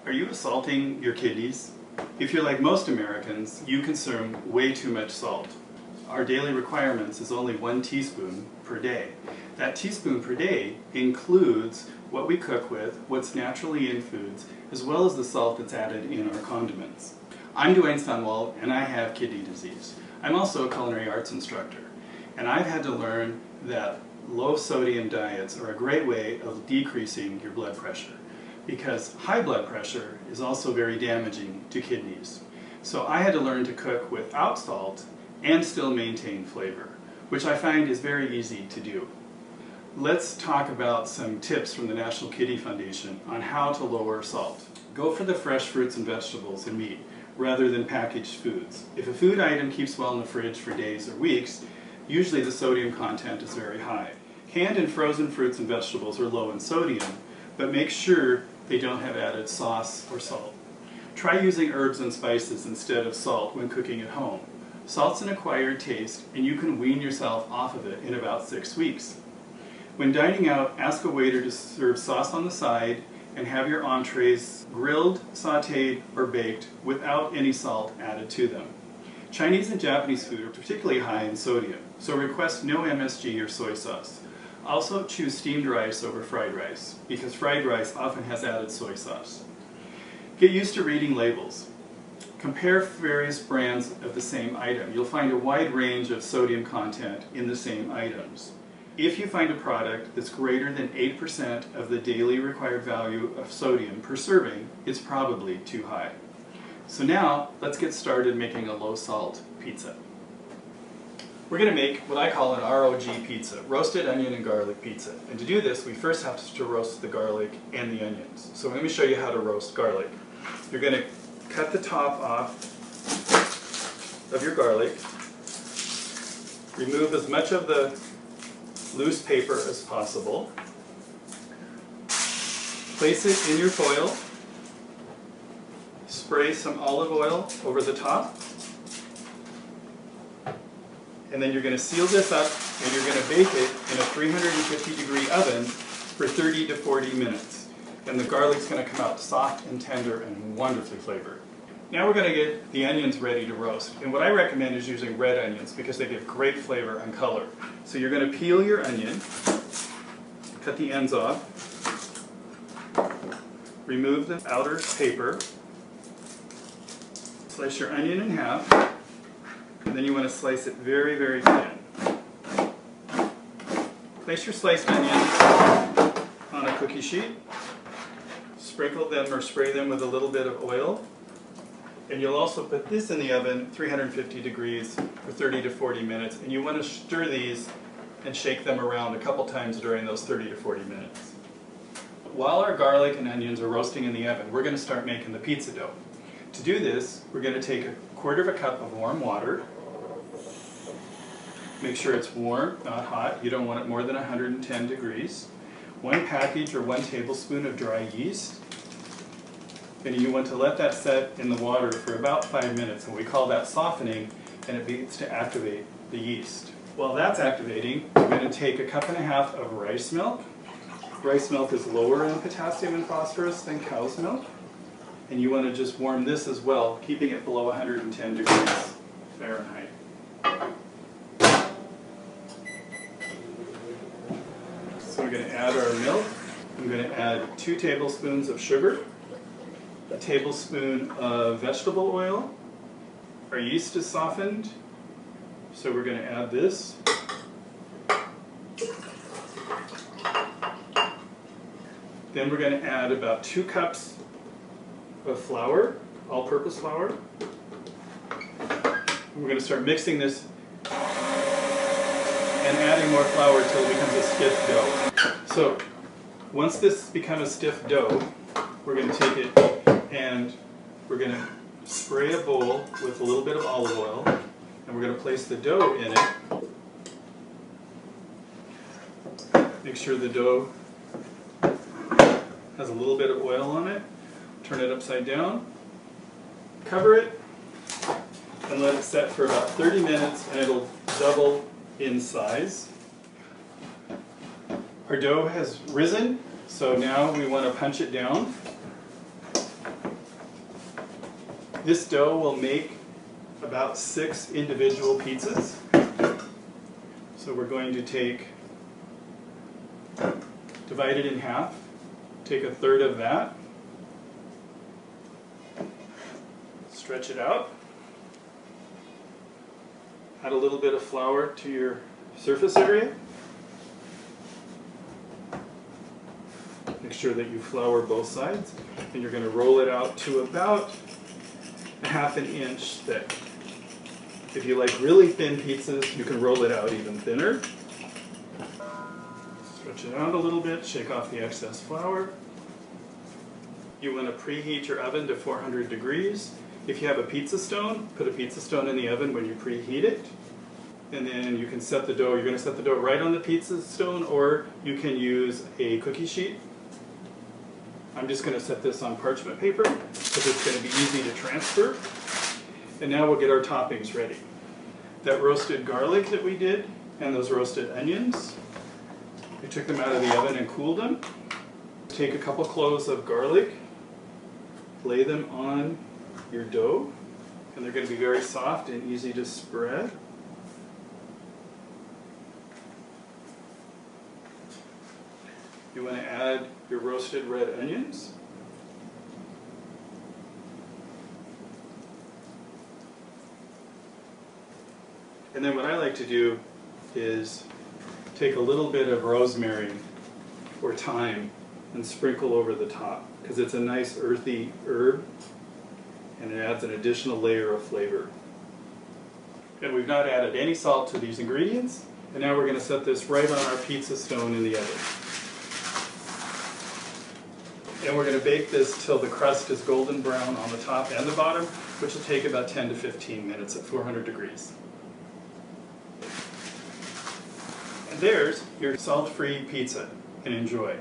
Are you assaulting your kidneys? If you're like most Americans, you consume way too much salt. Our daily requirements is only 1 teaspoon per day. That teaspoon per day includes what we cook with, what's naturally in foods, as well as the salt that's added in our condiments. I'm Duane Sunwold, and I have kidney disease. I'm also a culinary arts instructor, and I've had to learn that low sodium diets are a great way of decreasing your blood pressure, because high blood pressure is also very damaging to kidneys. So I had to learn to cook without salt and still maintain flavor, which I find is very easy to do. Let's talk about some tips from the National Kidney Foundation on how to lower salt. Go for the fresh fruits and vegetables and meat rather than packaged foods. If a food item keeps well in the fridge for days or weeks, usually the sodium content is very high. Canned and frozen fruits and vegetables are low in sodium, but make sure they don't have added sauce or salt. Try using herbs and spices instead of salt when cooking at home. Salt's an acquired taste, and you can wean yourself off of it in about 6 weeks. When dining out, ask a waiter to serve sauce on the side and have your entrees grilled, sautéed, or baked without any salt added to them. Chinese and Japanese food are particularly high in sodium, so request no MSG or soy sauce. Also choose steamed rice over fried rice, because fried rice often has added soy sauce. Get used to reading labels. Compare various brands of the same item. You'll find a wide range of sodium content in the same items. If you find a product that's greater than 8% of the daily required value of sodium per serving, it's probably too high. So now, let's get started making a low-salt pizza. We're going to make what I call an ROG pizza, roasted onion and garlic pizza. And to do this, we first have to roast the garlic and the onions. So let me show you how to roast garlic. You're going to cut the top off of your garlic, remove as much of the loose paper as possible, place it in your foil, spray some olive oil over the top, and then you're going to seal this up and you're going to bake it in a 350-degree oven for 30 to 40 minutes. And the garlic's going to come out soft and tender and wonderfully flavored. Now we're going to get the onions ready to roast. And what I recommend is using red onions because they give great flavor and color. So you're going to peel your onion, cut the ends off, remove the outer paper, slice your onion in half, and then you want to slice it very, very thin. Place your sliced onions on a cookie sheet, sprinkle them or spray them with a little bit of oil. And you'll also put this in the oven, 350 degrees for 30 to 40 minutes. And you want to stir these and shake them around a couple times during those 30 to 40 minutes. While our garlic and onions are roasting in the oven, we're going to start making the pizza dough. To do this, we're going to take a 1/4 cup of warm water. Make sure it's warm, not hot. You don't want it more than 110 degrees. 1 package or 1 tablespoon of dry yeast. And you want to let that set in the water for about 5 minutes, and we call that softening, and it begins to activate the yeast. While that's activating, we're going to take a 1.5 cups of rice milk. Rice milk is lower in potassium and phosphorus than cow's milk, and you want to just warm this as well, keeping it below 110 degrees Fahrenheit. So we're going to add our milk. I'm going to add 2 tablespoons of sugar, a tablespoon of vegetable oil. Our yeast is softened, so we're going to add this. Then we're going to add about 2 cups of flour, all-purpose flour. We're going to start mixing this and adding more flour until it becomes a stiff dough. So once this becomes a stiff dough, we're going to take it and we're going to spray a bowl with a little bit of olive oil, and we're going to place the dough in it. Make sure the dough has a little bit of oil on it. Turn it upside down, cover it, and let it set for about 30 minutes, and it'll double in size. Our dough has risen, so now we want to punch it down. This dough will make about 6 individual pizzas. So we're going to divide it in half, take 1/3 of that, stretch it out, add a little bit of flour to your surface area. Make sure that you flour both sides, and you're going to roll it out to about 1/2 inch thick. If you like really thin pizzas, you can roll it out even thinner. Stretch it out a little bit, shake off the excess flour. You want to preheat your oven to 400 degrees. If you have a pizza stone, put a pizza stone in the oven when you preheat it. And then you can set the dough. You're going to set the dough right on the pizza stone, or you can use a cookie sheet. I'm just going to set this on parchment paper because it's going to be easy to transfer. And now we'll get our toppings ready. That roasted garlic that we did and those roasted onions, we took them out of the oven and cooled them. Take a couple cloves of garlic, lay them on your dough, and they're going to be very soft and easy to spread. You want to add your roasted red onions. And then what I like to do is take a little bit of rosemary or thyme and sprinkle over the top, because it's a nice earthy herb and it adds an additional layer of flavor. And we've not added any salt to these ingredients, and now we're going to set this right on our pizza stone in the oven. And we're going to bake this till the crust is golden brown on the top and the bottom, which will take about 10 to 15 minutes at 400 degrees. And there's your salt-free pizza, and enjoy.